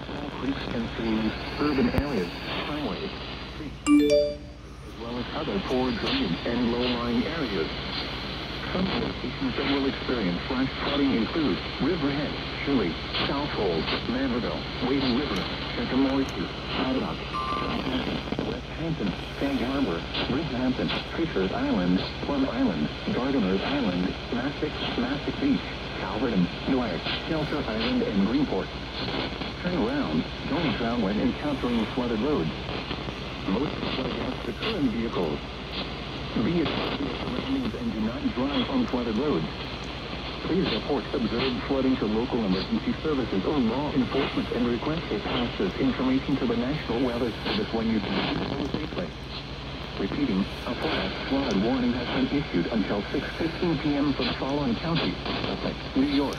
small creeks and streams, urban areas, highways, streets, as well as other poor drainage and low-lying areas. Some locations that will experience flash flooding include Riverhead, Shirley, Southold, Manderville, Wading River, Chickamauga, Ottawa, West Hampton, Sag Harbor, Bridgehampton, Fisher's Island, Plum Island, Gardener's Island, Mastic Beach, Calverton, Newark, Shelter Island, and Greenport. Turn around. Don't drown when encountering flooded roads. Most flood deaths occur in vehicles. Be attentive to your surroundings and do not drive on flooded roads. Please report observed flooding to local emergency services or law enforcement and request to pass this information to the National Weather Service when you do so safely. Repeating, a flash flood warning has been issued until 6:15 p.m. for the following counties: New York,